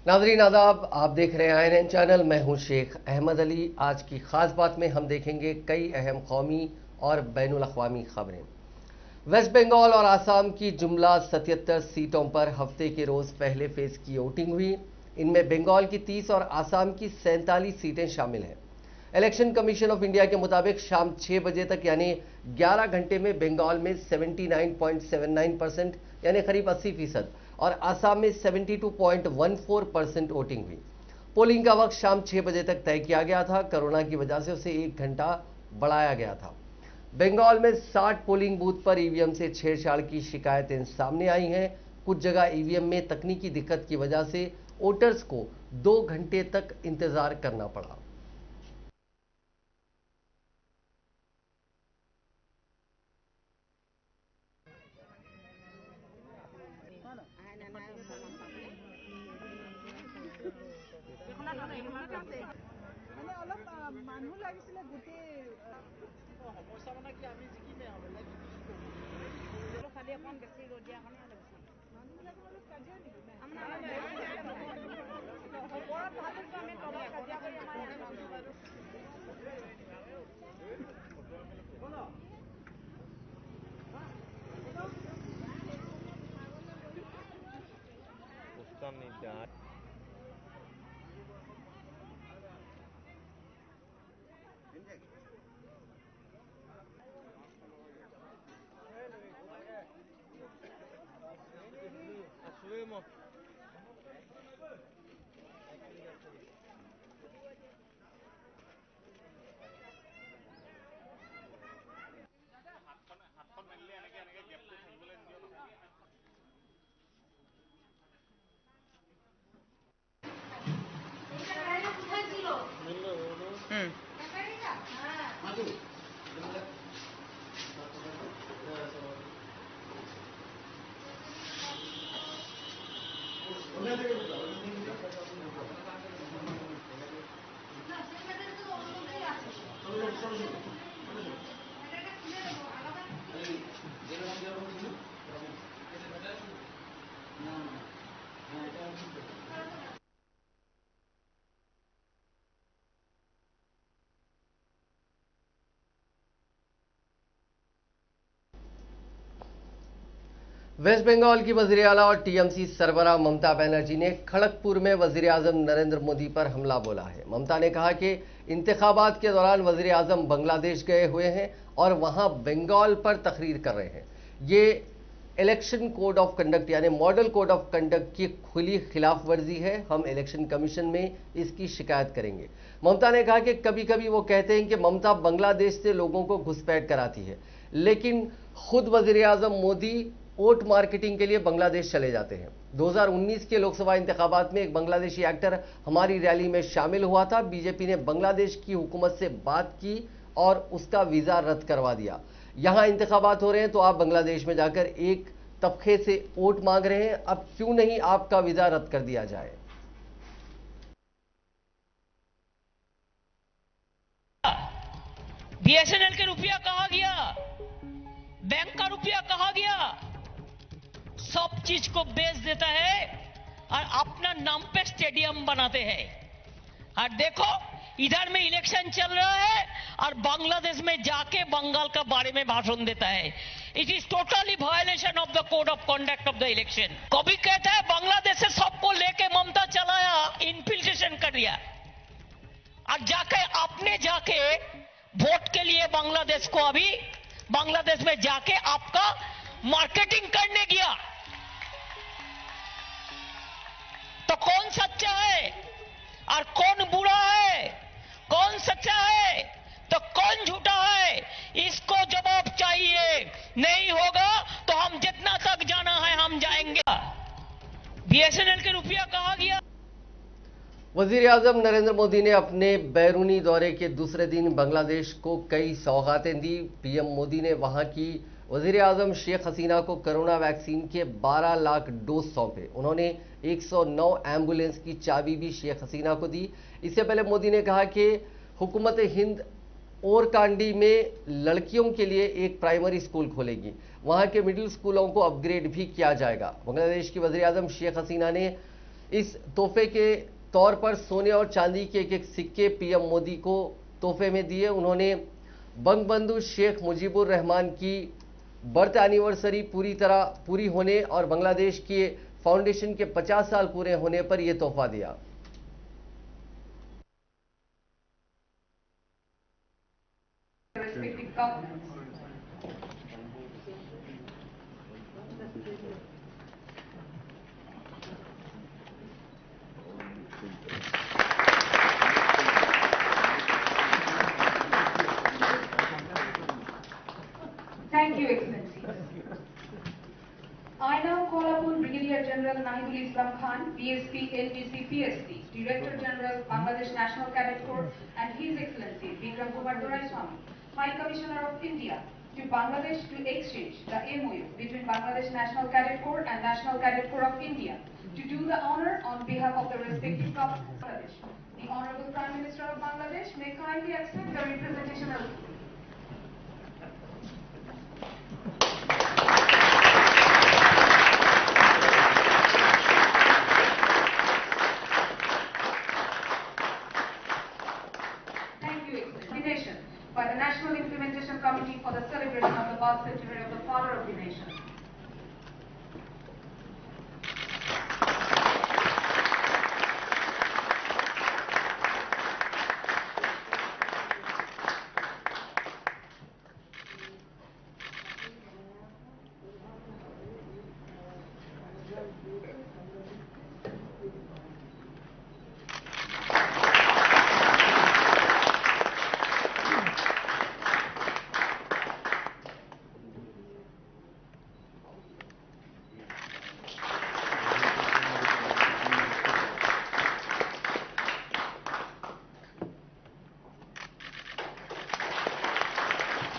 नाज़रीन आदाब, आप देख रहे हैं INN चैनल। मैं हूं शेख अहमद अली। आज की खास बात में हम देखेंगे कई अहम कौमी और बैनुल अक़वामी खबरें। वेस्ट बंगाल और आसाम की जुमला 77 सीटों पर हफ्ते के रोज पहले फेज की वोटिंग हुई। इनमें बंगाल की 30 और आसाम की 47 सीटें शामिल हैं। इलेक्शन कमीशन ऑफ इंडिया के मुताबिक शाम 6 बजे तक यानी 11 घंटे में बंगाल में 79.79% यानी करीब 80% और आसाम में 72.14% वोटिंग हुई। पोलिंग का वक्त शाम 6 बजे तक तय किया गया था। कोरोना की वजह से उसे 1 घंटा बढ़ाया गया था। बंगाल में 60 पोलिंग बूथ पर ईवीएम से छेड़छाड़ की शिकायतें सामने आई हैं। कुछ जगह ईवीएम में तकनीकी दिक्कत की वजह से वोटर्स को 2 घंटे तक इंतजार करना पड़ा। মানুহ লাগিছিলে গোটেই সমস্যা মানে কি আমি জিকিমে বেলেগ খালি অকণ বেছি ৰ'দ দিয়া কাৰণে মানুহবিলাক অলপ কাজিয়া নেকি ওপৰত ভাবিছোঁ আমি তলত কাজিয়া কৰি আমাৰ वेस्ट बंगाल की वज़ीर आला और टीएमसी सरबराह ममता बनर्जी ने खड़गपुर में वज़ीर आज़म नरेंद्र मोदी पर हमला बोला है। ममता ने कहा कि इंतखाबात के दौरान वज़ीर आज़म बांग्लादेश गए हुए हैं और वहां बंगाल पर तकरीर कर रहे हैं। ये इलेक्शन कोड ऑफ कंडक्ट यानी मॉडल कोड ऑफ कंडक्ट की खुली खिलाफ वर्जी है। हम इलेक्शन कमीशन में इसकी शिकायत करेंगे। ममता ने कहा कि कभी कभी वो कहते हैं कि ममता बांग्लादेश से लोगों को घुसपैठ कराती है, लेकिन खुद वज़ीर आज़म मोदी वोट मार्केटिंग के लिए बांग्लादेश चले जाते हैं। 2019 के लोकसभा इंतखाबात में एक बांग्लादेशी एक्टर हमारी रैली में शामिल हुआ था। बीजेपी ने बांग्लादेश की हुकूमत से बात की और उसका वीजा रद्द करवा दिया। यहां इंतखाबात हो रहे हैं तो आप बांग्लादेश में जाकर एक तबके से वोट मांग रहे हैं, अब क्यों नहीं आपका वीजा रद्द कर दिया जाए। बीएसएनएल के रुपया कहां गया, बैंक का रुपया कहां गया, सब चीज को बेच देता है और अपना नाम पे स्टेडियम बनाते हैं। और देखो इधर में इलेक्शन चल रहा है और बांग्लादेश में जाके बंगाल का बारे में भाषण देता है। It is totally violation of the code of conduct of the election. कभी कहता है बांग्लादेश से सबको लेके ममता चलाया, इन्फिल्ट्रेशन कर दिया, और जाके आपने जाके वोट के लिए बांग्लादेश को अभी बांग्लादेश में जाके आपका मार्केटिंग करने गया। तो कौन सच्चा है और कौन बुरा है, कौन सच्चा है तो कौन झूठा है, इसको जवाब चाहिए। नहीं होगा तो हम जितना तक जाना है हम जाएंगे। बीएसएनएल के रुपया कहां गया। वज़ीर आज़म नरेंद्र मोदी ने अपने बैरूनी दौरे के दूसरे दिन बांग्लादेश को कई सौगातें दी। पीएम मोदी ने वहां की वज़ीर आज़म शेख हसीना को कोरोना वैक्सीन के 12 लाख डोज सौंपे। उन्होंने 109 एम्बुलेंस की चाबी भी शेख हसीना को दी। इससे पहले मोदी ने कहा कि हुकूमत हिंद ओरकांडी में लड़कियों के लिए एक प्राइमरी स्कूल खोलेगी, वहां के मिडिल स्कूलों को अपग्रेड भी किया जाएगा। बांग्लादेश की वज़ीर आज़म शेख हसीना ने इस तोहफे के तौर पर सोने और चांदी के एक सिक्के पीएम मोदी को तोहफे में दिए। उन्होंने बंगबंधु शेख मुजीबुर रहमान की बर्थ एनिवर्सरी पूरी होने और बांग्लादेश के फाउंडेशन के 50 साल पूरे होने पर यह तोहफा दिया। Thank you, Excellency. I now call upon Brigadier General Nahidul Islam Khan, BSP NGC PSP, Director General Bangladesh National Cadet Corps, and His Excellency Vikram Kumar Doraiswamy, High Commissioner of India, to Bangladesh to exchange the MOU between Bangladesh National Cadet Corps and National Cadet Corps of India to do the honor on behalf of the respective governments of Bangladesh. The Honorable Prime Minister of Bangladesh may kindly accept the representation of by the National Implementation Committee for the celebration of the birth centenary of the Father of the Nation.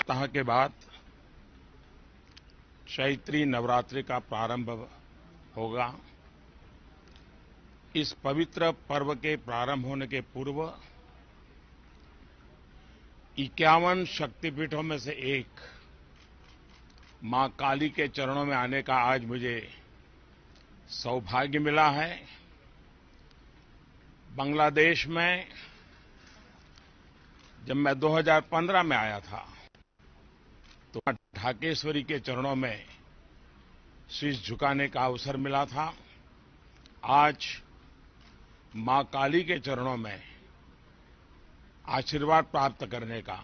सप्ताह के बाद चैत्री नवरात्रि का प्रारंभ होगा। इस पवित्र पर्व के प्रारंभ होने के पूर्व 51 शक्तिपीठों में से एक मां काली के चरणों में आने का आज मुझे सौभाग्य मिला है। बांग्लादेश में जब मैं 2015 में आया था तो ढाकेश्वरी के चरणों में शीश झुकाने का अवसर मिला था। आज मां काली के चरणों में आशीर्वाद प्राप्त करने का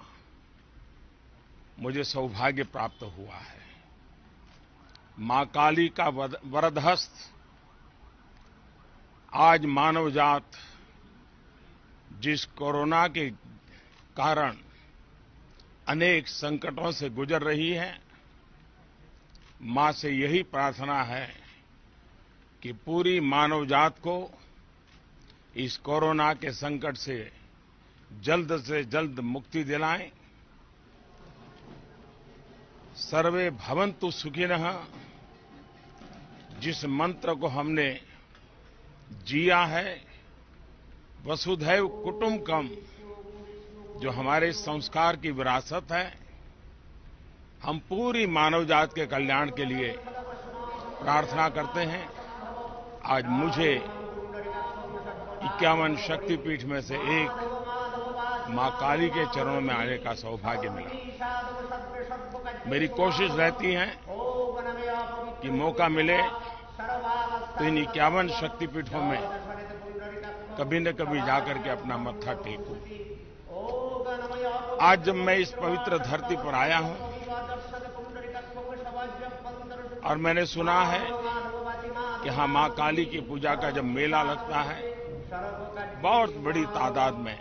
मुझे सौभाग्य प्राप्त हुआ है। मां काली का वरदहस्त आज मानव जात जिस कोरोना के कारण अनेक संकटों से गुजर रही है, मां से यही प्रार्थना है कि पूरी मानव जात को इस कोरोना के संकट से जल्द मुक्ति दिलाएं। सर्वे भवन्तु सुखिनः जिस मंत्र को हमने जिया है, वसुधैव कुटुंबकम, जो हमारे संस्कार की विरासत है, हम पूरी मानव जात के कल्याण के लिए प्रार्थना करते हैं। आज मुझे 51 शक्तिपीठ में से एक मां काली के चरणों में आने का सौभाग्य मिला। मेरी कोशिश रहती है कि मौका मिले तो इन 51 शक्तिपीठों में कभी न कभी जाकर के अपना मत्था टेकूं। आज जब मैं इस पवित्र धरती पर आया हूं और मैंने सुना है कि यहां मां काली की पूजा का जब मेला लगता है, बहुत बड़ी तादाद में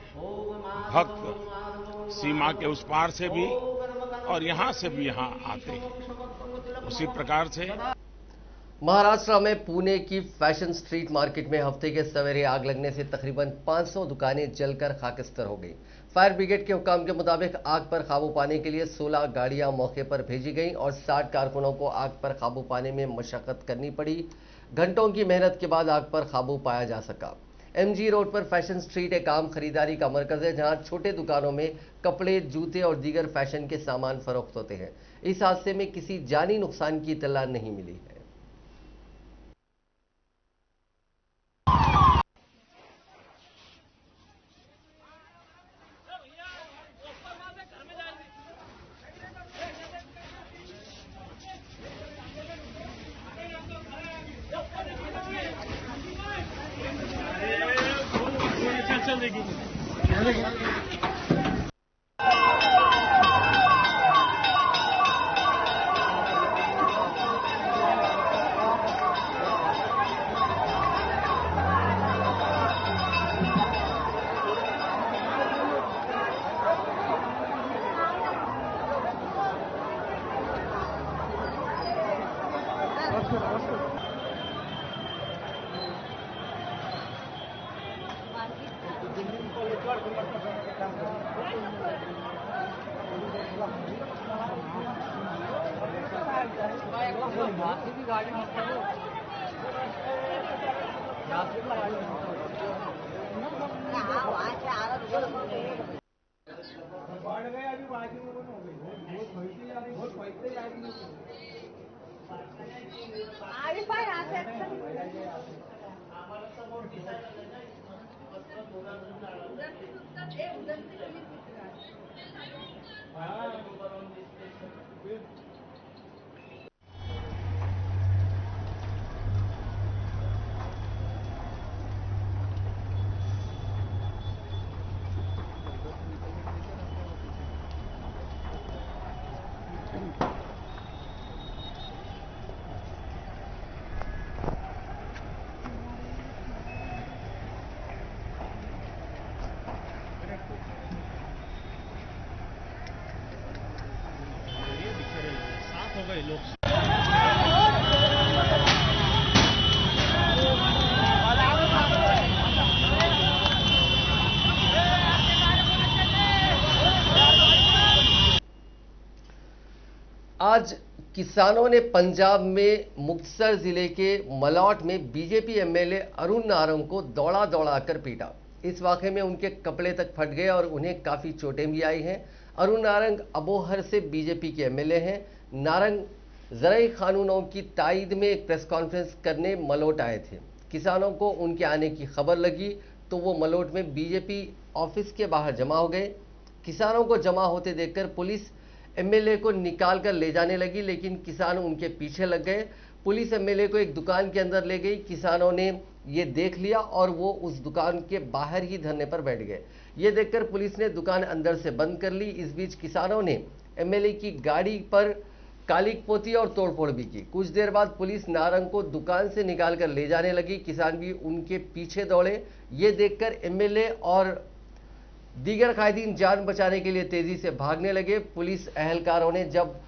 भक्त सीमा के उस पार से भी और यहां से भी यहां आते हैं। उसी प्रकार से महाराष्ट्र में पुणे की फैशन स्ट्रीट मार्केट में हफ्ते के सवेरे आग लगने से तकरीबन 500 दुकानें जलकर खाकस्तर हो गई। फायर ब्रिगेड के हुक्म के मुताबिक आग पर काबू पाने के लिए 16 गाड़ियां मौके पर भेजी गईं और 60 कारकुनों को आग पर काबू पाने में मशक्कत करनी पड़ी। घंटों की मेहनत के बाद आग पर काबू पाया जा सका। एमजी रोड पर फैशन स्ट्रीट एक आम खरीदारी का मरकज है, जहां छोटे दुकानों में कपड़े, जूते और दीगर फैशन के सामान फरोख्त होते हैं। इस हादसे में किसी जानी नुकसान की इत्तला नहीं मिली है। आज किसानों ने पंजाब में मुक्तसर जिले के मलौट में बीजेपी एमएलए अरुण नारंग को दौड़ा दौड़ाकर पीटा। इस वाकये में उनके कपड़े तक फट गए और उन्हें काफी चोटें भी आई हैं। अरुण नारंग अबोहर से बीजेपी के एमएलए हैं। नारंग ज़राई कानूनों की तायद में एक प्रेस कॉन्फ्रेंस करने मलौट आए थे। किसानों को उनके आने की खबर लगी तो वो मलौट में बीजेपी ऑफिस के बाहर जमा हो गए। किसानों को जमा होते देखकर पुलिस एमएलए को निकाल कर ले जाने लगी, लेकिन किसान उनके पीछे लग गए। पुलिस एमएलए को एक दुकान के अंदर ले गई। किसानों ने ये देख लिया और वो उस दुकान के बाहर ही धरने पर बैठ गए। ये देखकर पुलिस ने दुकान अंदर से बंद कर ली। इस बीच किसानों ने एमएलए की गाड़ी पर काली पोती और तोड़फोड़ भी की। कुछ देर बाद पुलिस नारंग को दुकान से निकाल कर ले जाने लगी। किसान भी उनके पीछे दौड़े। ये देखकर एमएलए और दीगर कायदीन जान बचाने के लिए तेजी से भागने लगे। पुलिस अहलकारों ने जब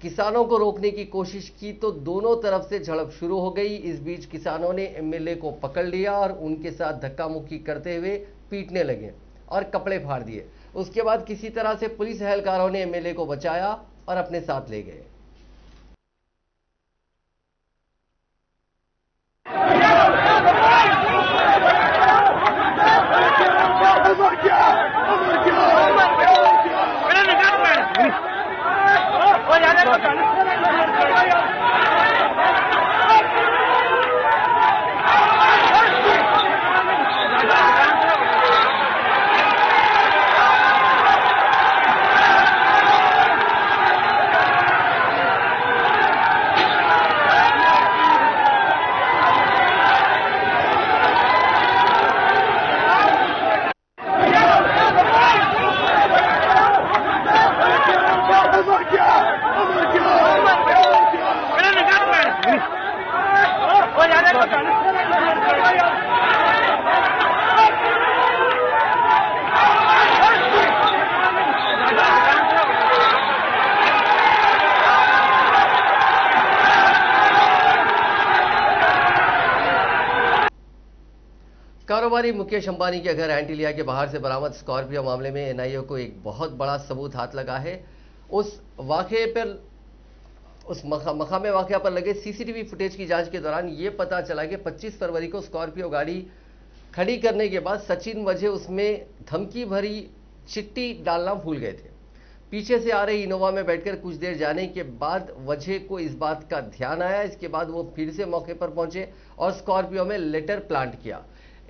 किसानों को रोकने की कोशिश की तो दोनों तरफ से झड़प शुरू हो गई। इस बीच किसानों ने एमएलए को पकड़ लिया और उनके साथ धक्का मुक्की करते हुए पीटने लगे और कपड़े फाड़ दिए। उसके बाद किसी तरह से पुलिस अहलकारों ने एमएलए को बचाया और अपने साथ ले गए। कारोबारी मुकेश अंबानी के घर एंटीलिया के बाहर से बरामद स्कॉर्पियो मामले में एनआईए को एक बहुत बड़ा सबूत हाथ लगा है। उस वाकये पर उस मकाम वाकया पर लगे सीसीटीवी फुटेज की जांच के दौरान ये पता चला कि 25 फरवरी को स्कॉर्पियो गाड़ी खड़ी करने के बाद सचिन वजह उसमें धमकी भरी चिट्ठी डालना भूल गए थे। पीछे से आ रही इनोवा में बैठकर कुछ देर जाने के बाद वजह को इस बात का ध्यान आया। इसके बाद वो फिर से मौके पर पहुंचे और स्कॉर्पियो में लेटर प्लांट किया।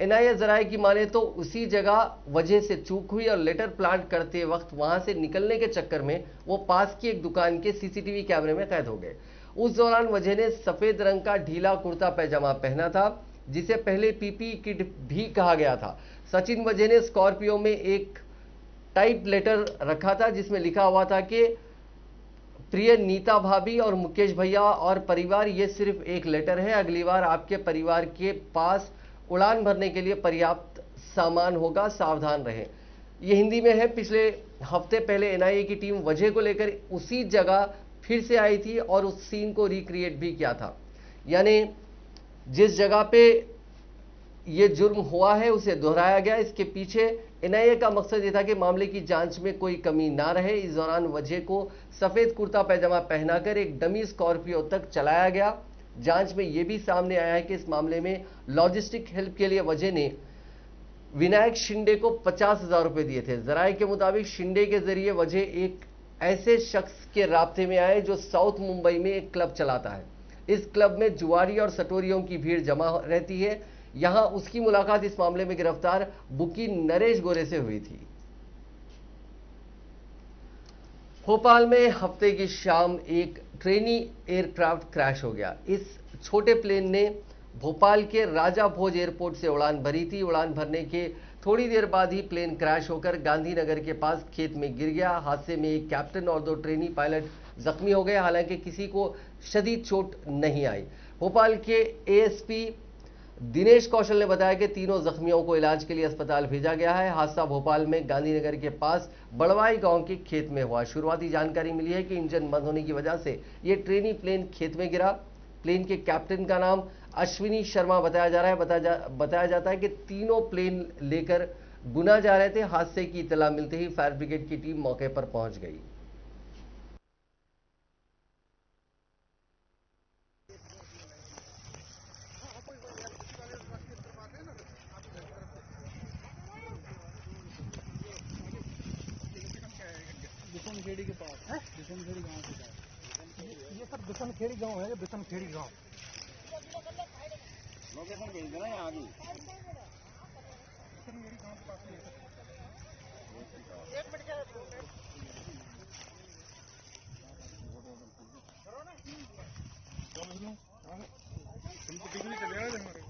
एनआईए जराये की माने तो उसी जगह वजह से चूक हुई और लेटर प्लांट करते वक्त वहां से निकलने के चक्कर में वो पास की एक दुकान के सीसीटीवी कैमरे में कैद हो गए। उस दौरान वजह ने सफेद रंग का ढीला कुर्ता पैजामा पहना था, जिसे पहले पीपी किट भी कहा गया था। सचिन वजय ने स्कॉर्पियो में एक टाइप लेटर रखा था जिसमें लिखा हुआ था कि प्रिय नीता भाभी और मुकेश भैया और परिवार, ये सिर्फ एक लेटर है। अगली बार आपके परिवार के पास उड़ान भरने के लिए पर्याप्त सामान होगा, सावधान रहें। ये हिंदी में है। पिछले हफ्ते पहले एनआईए की टीम वजह को लेकर उसी जगह फिर से आई थी और उस सीन को रिक्रिएट भी किया था। यानी जिस जगह पे ये जुर्म हुआ है उसे दोहराया गया। इसके पीछे एनआईए का मकसद ये था कि मामले की जांच में कोई कमी ना रहे। इस दौरान वजह को सफेद कुर्ता पैजामा पहनाकर एक डमी स्कॉर्पियो तक चलाया गया। जांच में यह भी सामने आया है कि इस मामले में लॉजिस्टिक हेल्प के लिए वजह ने विनायक शिंदे को 50,000 रुपए दिए थे। जराये के मुताबिक शिंदे के जरिए वजह एक ऐसे शख्स के राब्ते में आए जो साउथ मुंबई में एक क्लब चलाता है। इस क्लब में जुआरी और सटोरियों की भीड़ जमा रहती है। यहां उसकी मुलाकात इस मामले में गिरफ्तार बुकी नरेश गोरे से हुई थी। भोपाल में हफ्ते की शाम एक ट्रेनी एयरक्राफ्ट क्रैश हो गया। इस छोटे प्लेन ने भोपाल के राजा भोज एयरपोर्ट से उड़ान भरी थी। उड़ान भरने के थोड़ी देर बाद ही प्लेन क्रैश होकर गांधीनगर के पास खेत में गिर गया। हादसे में एक कैप्टन और 2 ट्रेनी पायलट जख्मी हो गए। हालांकि किसी को शदीद चोट नहीं आई। भोपाल के एएसपी दिनेश कौशल ने बताया कि तीनों जख्मियों को इलाज के लिए अस्पताल भेजा गया है। हादसा भोपाल में गांधीनगर के पास बड़वाई गांव के खेत में हुआ। शुरुआती जानकारी मिली है कि इंजन बंद होने की वजह से यह ट्रेनी प्लेन खेत में गिरा। प्लेन के कैप्टन का नाम अश्विनी शर्मा बताया जा रहा है। बताया जाता है कि तीनों प्लेन लेकर गुना जा रहे थे। हादसे की इतला मिलते ही फायर ब्रिगेड की टीम मौके पर पहुंच गई। बिशनखेड़ी के पास है, बिशनखेड़ी गांव के पास। ये सर बिशनखेड़ी गांव है, बिशनखेड़ी गांव। लोकेशन भेज देना यहाँ आगे। एक मिनट क्या तुमको टिकली चले आए हमारे।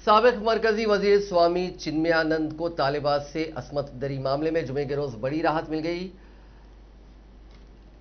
साबिक मरकजी वजीर स्वामी चिन्मयानंद को तालिबान से असमत दरी मामले में जुमे के रोज बड़ी राहत मिल गई।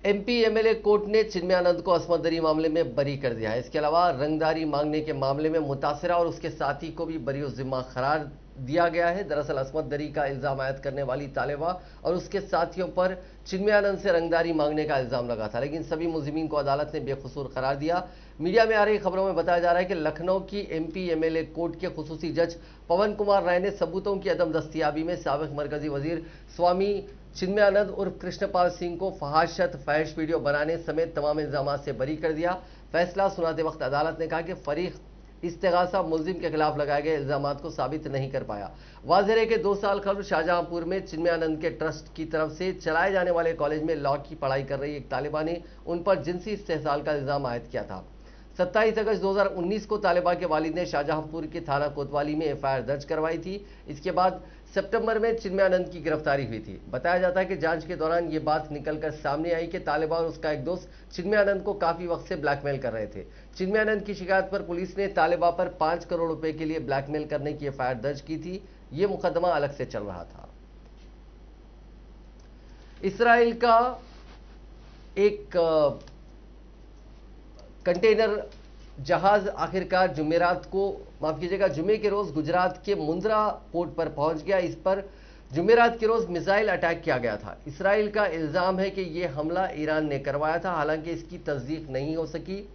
एमपी एमएलए कोर्ट ने चिन्मयानंद को असमत दरी मामले में बरी कर दिया है। इसके अलावा रंगदारी मांगने के मामले में मुतासिरा और उसके साथी को भी बरी जिम्मा करार दिया गया है। दरअसल असमत दरी का इल्जाम आयद करने वाली तालिबान और उसके साथियों पर चिन्मयानंद से रंगदारी मांगने का इल्जाम लगा था, लेकिन सभी मुलजिमीन को अदालत ने बेकसूर करार दिया। मीडिया में आ रही खबरों में बताया जा रहा है कि लखनऊ की एमपी एमएलए कोर्ट के खुसूसी जज पवन कुमार राय ने सबूतों की अदम दस्तियाबी में साबिक मरकजी वजीर स्वामी चिन्मयानंद उर्फ कृष्णपाल सिंह को फहाशत फैश वीडियो बनाने समेत तमाम इल्जाम से बरी कर दिया। फैसला सुनाते वक्त अदालत ने कहा कि फरीक इस्तेगासा मुलजिम के खिलाफ लगाए गए इल्जामात को साबित नहीं कर पाया। वाज़ेह है कि 2 साल कबल शाहजहांपुर में चिन्मयानंद के ट्रस्ट की तरफ से चलाए जाने वाले कॉलेज में लॉ की पढ़ाई कर रही एक तालिबा ने उन पर जिनसी इस्तेहसाल का इल्जाम आयद किया था। 27 अगस्त 2019 को तालिबा के वालिद ने शाहजहांपुर के थाना कोतवाली में एफआईआर दर्ज करवाई थी। इसके बाद सितंबर में चिन्मयानंद की गिरफ्तारी हुई थी। बताया जाता है कि जांच के दौरान ये बात निकलकर सामने आई कि तालिबा और उसका एक दोस्त चिन्मयानंद को काफी वक्त से ब्लैकमेल कर रहे थे। चिन्मयानंद की शिकायत पर पुलिस ने तालिबा पर 5 करोड़ रुपए के लिए ब्लैकमेल करने की एफआईआर दर्ज की थी। यह मुकदमा अलग से चल रहा था। इसराइल का एक कंटेनर जहाज आखिरकार जुमेरात को, माफ कीजिएगा, जुमे के रोज गुजरात के मुंद्रा पोर्ट पर पहुंच गया। इस पर जुमेरात के रोज मिसाइल अटैक किया गया था। इसराइल का इल्जाम है कि यह हमला ईरान ने करवाया था, हालांकि इसकी तस्दीक नहीं हो सकी।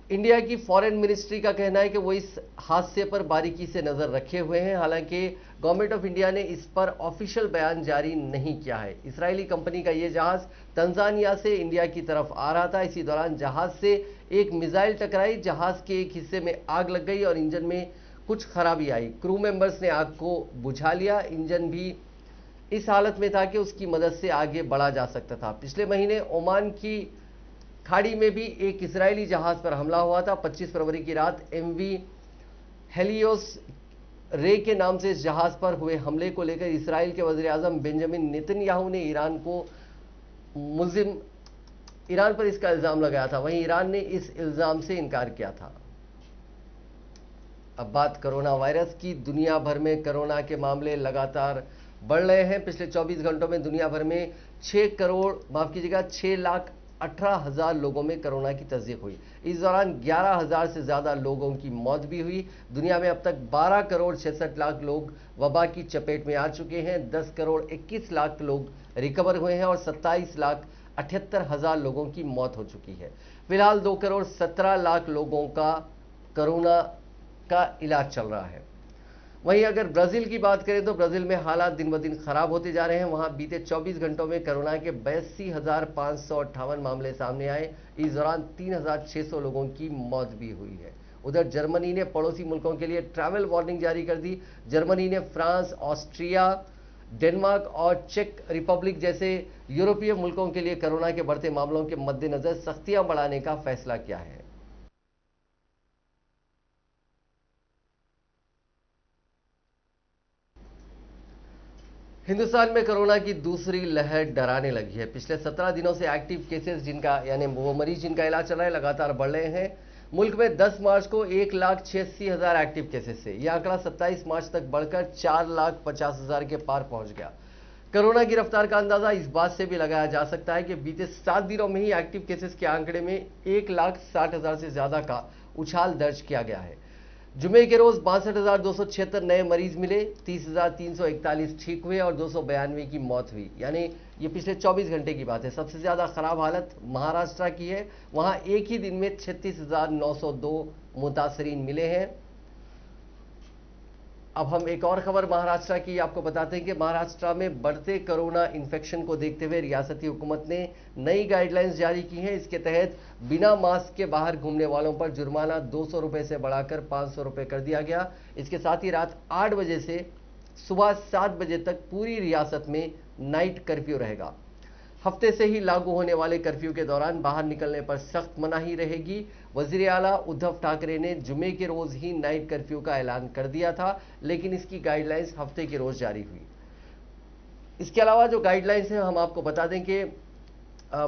इंडिया की फॉरेन मिनिस्ट्री का कहना है कि वो इस हादसे पर बारीकी से नजर रखे हुए हैं, हालांकि गवर्नमेंट ऑफ इंडिया ने इस पर ऑफिशियल बयान जारी नहीं किया है। इजरायली कंपनी का यह जहाज तंजानिया से इंडिया की तरफ आ रहा था। इसी दौरान जहाज से एक मिसाइल टकराई, जहाज के एक हिस्से में आग लग गई और इंजन में कुछ खराबी आई। क्रू मेंबर्स ने आग को बुझा लिया। इंजन भी इस हालत में था कि उसकी मदद से आगे बढ़ा जा सकता था। पिछले महीने ओमान की खाड़ी में भी एक इजरायली जहाज पर हमला हुआ था। 25 फरवरी की रात एमवी हेलियोस रे के नाम से इस जहाज पर हुए हमले को लेकर इसराइल के वज़ीर-ए-आज़म बेंजामिन नेतन्याहू ने ईरान पर इसका इल्जाम लगाया था। वहीं ईरान ने इस इल्जाम से इनकार किया था। अब बात कोरोना वायरस की। दुनिया भर में कोरोना के मामले लगातार बढ़ रहे हैं। पिछले 24 घंटों में दुनिया भर में 6,18,000 लोगों में कोरोना की तस्दीक हुई। इस दौरान 11,000 से ज्यादा लोगों की मौत भी हुई। दुनिया में अब तक 12,66,00,000 लोग वबा की चपेट में आ चुके हैं। 10,21,00,000 लोग रिकवर हुए हैं और 27,78,000 लोगों की मौत हो चुकी है। फिलहाल 2,17,00,000 लोगों का कोरोना का इलाज चल रहा है। वहीं अगर ब्राजील की बात करें तो ब्राजील में हालात दिन ब दिन खराब होते जा रहे हैं। वहां बीते 24 घंटों में कोरोना के 82,558 मामले सामने आए। इस दौरान 3,600 लोगों की मौत भी हुई है। उधर जर्मनी ने पड़ोसी मुल्कों के लिए ट्रैवल वार्निंग जारी कर दी। जर्मनी ने फ्रांस, ऑस्ट्रिया, डेनमार्क और चेक रिपब्लिक जैसे यूरोपीय मुल्कों के लिए कोरोना के बढ़ते मामलों के मद्देनजर सख्तियां बढ़ाने का फैसला किया है। हिंदुस्तान में कोरोना की दूसरी लहर डराने लगी है। पिछले 17 दिनों से एक्टिव केसेस जिनका यानी वो मरीज जिनका इलाज चल रहा है लगातार बढ़ रहे हैं। मुल्क में 10 मार्च को 1,86,000 एक्टिव केसेस से यह आंकड़ा 27 मार्च तक बढ़कर 4,50,000 के पार पहुंच गया। कोरोना की रफ्तार का अंदाजा इस बात से भी लगाया जा सकता है कि बीते 7 दिनों में ही एक्टिव केसेस के आंकड़े में 1,60,000 से ज्यादा का उछाल दर्ज किया गया है। जुमे के रोज 62,276 नए मरीज मिले, 30,341 ठीक हुए और 292 की मौत हुई। यानी ये पिछले 24 घंटे की बात है। सबसे ज्यादा खराब हालत महाराष्ट्र की है। वहां एक ही दिन में 36,902 मुतासरीन मिले हैं। अब हम एक और खबर महाराष्ट्र की आपको बताते हैं कि महाराष्ट्र में बढ़ते कोरोना इन्फेक्शन को देखते हुए रियासती हुकूमत ने नई गाइडलाइंस जारी की हैं। इसके तहत बिना मास्क के बाहर घूमने वालों पर जुर्माना 200 रुपए से बढ़ाकर 500 रुपए कर दिया गया। इसके साथ ही रात 8 बजे से सुबह 7 बजे तक पूरी रियासत में नाइट कर्फ्यू रहेगा। हफ्ते से ही लागू होने वाले कर्फ्यू के दौरान बाहर निकलने पर सख्त मनाही रहेगी। वजीर आला उद्धव ठाकरे ने जुमे के रोज ही नाइट कर्फ्यू का ऐलान कर दिया था, लेकिन इसकी गाइडलाइंस हफ्ते के रोज जारी हुई। इसके अलावा जो गाइडलाइंस है हम आपको बता दें कि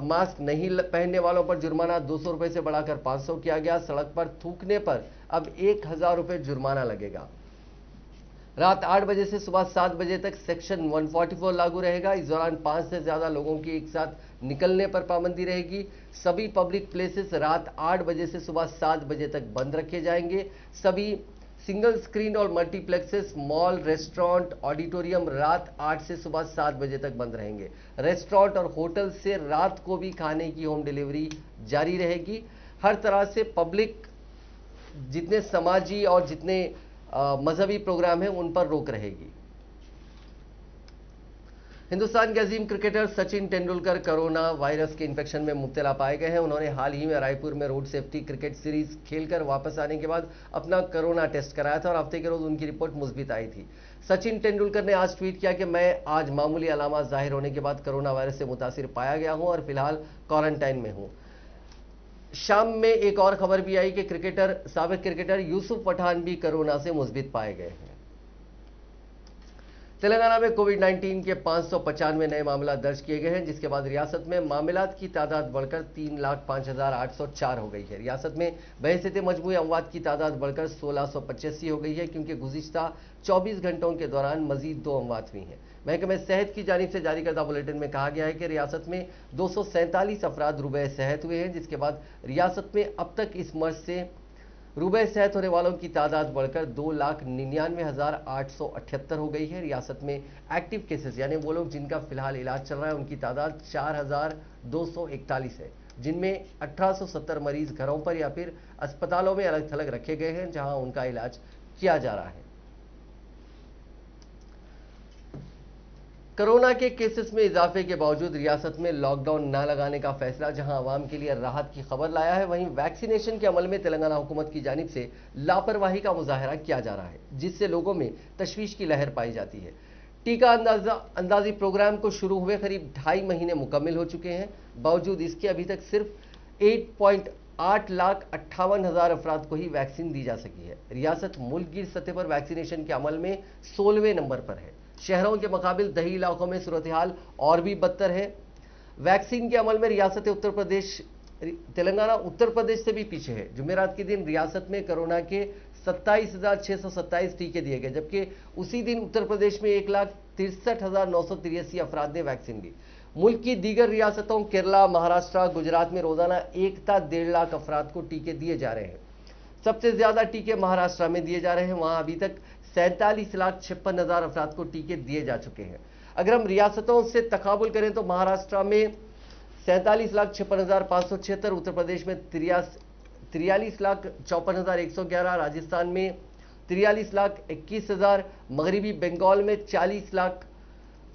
मास्क नहीं पहनने वालों पर जुर्माना 200 रुपए से बढ़ाकर 500 किया गया। सड़क पर थूकने पर अब 1,000 रुपए जुर्माना लगेगा। रात 8 बजे से सुबह 7 बजे तक सेक्शन 144 लागू रहेगा। इस दौरान 5 से ज्यादा लोगों की एक साथ निकलने पर पाबंदी रहेगी। सभी पब्लिक प्लेसेस रात 8 बजे से सुबह 7 बजे तक बंद रखे जाएंगे। सभी सिंगल स्क्रीन और मल्टीप्लेक्सेस, मॉल, रेस्टोरेंट, ऑडिटोरियम रात 8 से सुबह 7 बजे तक बंद रहेंगे। रेस्टोरेंट और होटल से रात को भी खाने की होम डिलीवरी जारी रहेगी। हर तरह से पब्लिक जितने समाजी और जितने मजहबी प्रोग्राम है उन पर रोक रहेगी। हिंदुस्तान के अजीम cricketer Sachin Tendulkar corona virus के इन्फेक्शन में मुब्तला पाए गए हैं। उन्होंने हाल ही में रायपुर में रोड सेफ्टी क्रिकेट सीरीज खेलकर वापस आने के बाद अपना कोरोना टेस्ट कराया था और हफ्ते के रोज उनकी रिपोर्ट मुस्बित आई थी। सचिन तेंदुलकर ने आज ट्वीट किया कि मैं आज मामूली अलामत जाहिर होने के बाद कोरोना वायरस से मुतासिर पाया गया हूं और फिलहाल क्वारंटाइन में हूं। शाम में एक और खबर भी आई कि साबिक क्रिकेटर यूसुफ पठान भी कोरोना से मुस्बित पाए गए हैं। तेलंगाना में कोविड-19 के 595 नए मामला दर्ज किए गए हैं, जिसके बाद रियासत में मामलात की तादाद बढ़कर 3,05,804 हो गई है। रियासत में बहसत मजमूई अमवात की तादाद बढ़कर 1685 हो गई है, क्योंकि गुज़िश्ता 24 घंटों के दौरान मजीद 2 अमवात हुई हैं। महकमे सेहत की जानिब से जारी करदा बुलेटिन में कहा गया है कि रियासत में 247 अफराद रुबे सेहत हुए हैं, जिसके बाद रियासत में अब तक इस मर्ज से रुबे सेहत होने वालों की तादाद बढ़कर 2,99,878 हो गई है। रियासत में एक्टिव केसेस यानी वो लोग जिनका फिलहाल इलाज चल रहा है उनकी तादाद 4,241 है, जिनमें 1870 मरीज घरों पर या फिर अस्पतालों में अलग थलग रखे गए हैं, जहां उनका इलाज किया जा रहा है। कोरोना के केसेस में इजाफे के बावजूद रियासत में लॉकडाउन न लगाने का फैसला जहां आवाम के लिए राहत की खबर लाया है, वहीं वैक्सीनेशन के अमल में तेलंगाना हुकूमत की जानिब से लापरवाही का मुजाहरा किया जा रहा है, जिससे लोगों में तशवीश की लहर पाई जाती है। टीका अंदाजी प्रोग्राम को शुरू हुए करीब 2.5 महीने मुकम्मल हो चुके हैं, बावजूद इसके अभी तक सिर्फ 8,58,58,000 अफराद को ही वैक्सीन दी जा सकी है। रियासत मुल्कगीर सतह पर वैक्सीनेशन के अमल में 16वें नंबर पर है। शहरों के मुकाबिल दही इलाकों में सूरत हाल और भी बदतर है। वैक्सीन के अमल में रियासत उत्तर प्रदेश तेलंगाना उत्तर प्रदेश से भी पीछे है। जुमेरात के दिन रियासत में कोरोना के 27,627 टीके दिए गए, जबकि उसी दिन उत्तर प्रदेश में 1,63,983 अफराद ने वैक्सीन ली। मुल्क की दीगर रियासतों केरला, महाराष्ट्र, गुजरात में रोजाना 1.5 लाख अफराद को टीके दिए जा रहे हैं। सबसे ज्यादा टीके महाराष्ट्र में दिए जा रहे हैं, वहां अभी तक 47,56,000 अफराद को टीके दिए जा चुके हैं। अगर हम रियासतों से तकाबुल करें तो महाराष्ट्र में 47,56,576, उत्तर प्रदेश में 43,54,111, राजस्थान में 43,21,000, मगरबी बंगाल में 40 लाख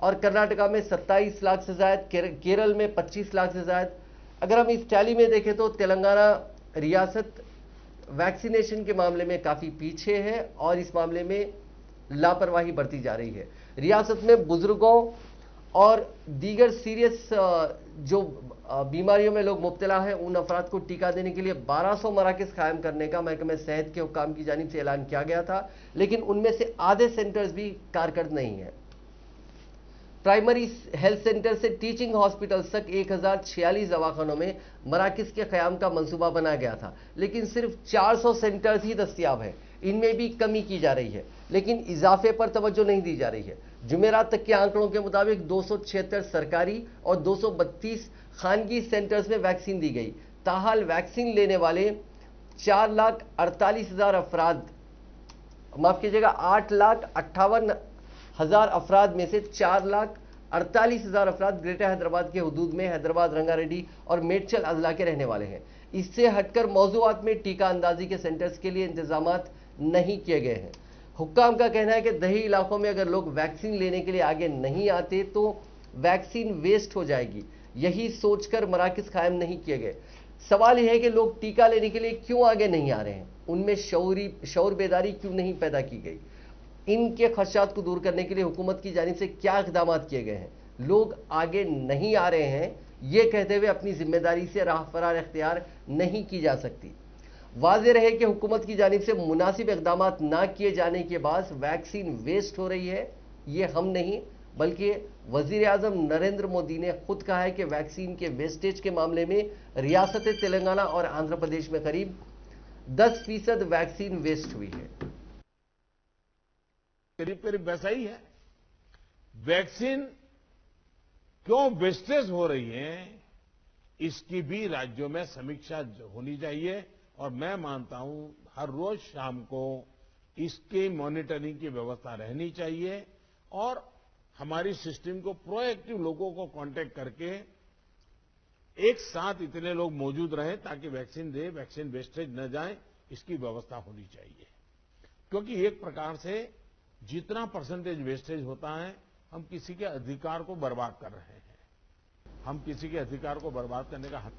और कर्नाटका में 27 लाख से ज्यादा, केरल में 25 लाख से ज्यादा। अगर हम इस टैली में देखें तो तेलंगाना रियासत वैक्सीनेशन के मामले में काफी पीछे है और इस मामले में लापरवाही बरती जा रही है। रियासत में बुजुर्गों और दीगर सीरियस जो बीमारियों में लोग मुब्तला हैं, उन अफराद को टीका देने के लिए 1200 मराकज़ कायम करने का महकमे सेहत के हुक्काम की जानिब से ऐलान किया गया था, लेकिन उनमें से आधे सेंटर्स भी कारगर नहीं है। प्राइमरी हेल्थ सेंटर से टीचिंग हॉस्पिटल्स तक 1046 दवाखानों में मराकज़ के क़याम का मंसूबा बनाया गया था, लेकिन सिर्फ 400 सेंटर्स ही दस्तियाब हैं। इनमें भी कमी की जा रही है, लेकिन इजाफे पर तवज्जो नहीं दी जा रही है। जुमेरात तक के आंकड़ों के मुताबिक 276 सरकारी और 232 खानगी सेंटर्स में वैक्सीन दी गई। ताहाल वैक्सीन लेने वाले 4,48,000 अफराद, माफ कीजिएगा 8,58,000 अफराद में से 4,48,000 अफराद ग्रेटर हैदराबाद के हुदूद में हैदराबाद, रंगारेड्डी और मेडचल अजला के रहने वाले हैं। इससे हटकर मौजूआत में टीका अंदाजी के सेंटर्स के लिए इंतजामात नहीं किए गए हैं। हुक्काम का कहना है कि दही इलाकों में अगर लोग वैक्सीन लेने के लिए आगे नहीं आते तो वैक्सीन वेस्ट हो जाएगी। यही सोचकर मराकज़ कायम नहीं किए गए। सवाल यह है कि लोग टीका लेने के लिए क्यों आगे नहीं आ रहे हैं, उनमें शऊर बेदारी क्यों नहीं पैदा की गई। इनके खदशात को दूर करने के लिए हुकूमत की जानिब से क्या इक़दाम किए गए हैं। लोग आगे नहीं आ रहे हैं, ये कहते हुए अपनी जिम्मेदारी से राह फरार इख्तियार नहीं की जा सकती। वाज़ेह रहे कि हुकूमत की जानिब से मुनासिब इक़दाम ना किए जाने के बाद वैक्सीन वेस्ट हो रही है। ये हम नहीं बल्कि वज़ीर आज़म नरेंद्र मोदी ने खुद कहा है कि वैक्सीन के वेस्टेज के मामले में रियासत तेलंगाना और आंध्र प्रदेश में करीब 10% वैक्सीन वेस्ट हुई है। करीब करीब वैसा ही है। वैक्सीन क्यों वेस्टेज हो रही है, इसकी भी राज्यों में समीक्षा होनी चाहिए और मैं मानता हूं हर रोज शाम को इसकी मॉनिटरिंग की व्यवस्था रहनी चाहिए और हमारी सिस्टम को प्रोएक्टिव लोगों को कांटेक्ट करके एक साथ इतने लोग मौजूद रहें ताकि वैक्सीन दे, वैक्सीन वेस्टेज न जाए, इसकी व्यवस्था होनी चाहिए। क्योंकि एक प्रकार से जितना परसेंटेज वेस्टेज होता है, हम किसी के अधिकार को बर्बाद कर रहे हैं। हम किसी के अधिकार को बर्बाद करने का हक।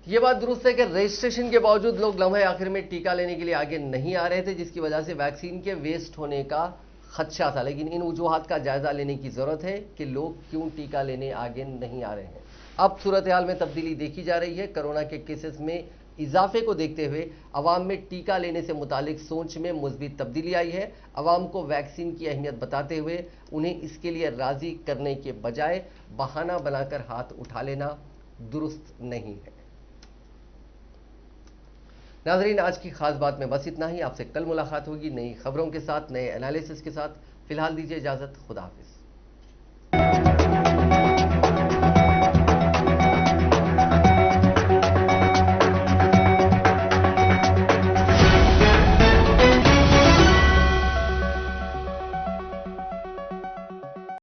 ये बात दुरुस्त है कि रजिस्ट्रेशन के बावजूद लोग लम्हे आखिर में टीका लेने के लिए आगे नहीं आ रहे थे, जिसकी वजह से वैक्सीन के वेस्ट होने का खदशा था। लेकिन इन वजूहात का जायजा लेने की जरूरत है कि लोग क्यों टीका लेने आगे नहीं आ रहे हैं। अब सूरत हाल में तब्दीली देखी जा रही है। कोरोना के केसेस में इजाफे को देखते हुए अवाम में टीका लेने से मुतालिक सोच में मुस्बित तब्दीली आई है। अवाम को वैक्सीन की अहमियत बताते हुए उन्हें इसके लिए राजी करने के बजाय बहाना बनाकर हाथ उठा लेना दुरुस्त नहीं है। नाजरीन, आज की खास बात में बस इतना ही। आपसे कल मुलाकात होगी नई खबरों के साथ, नए एनालिसिस के साथ। फिलहाल दीजिए इजाजत। खुदा हाफिज।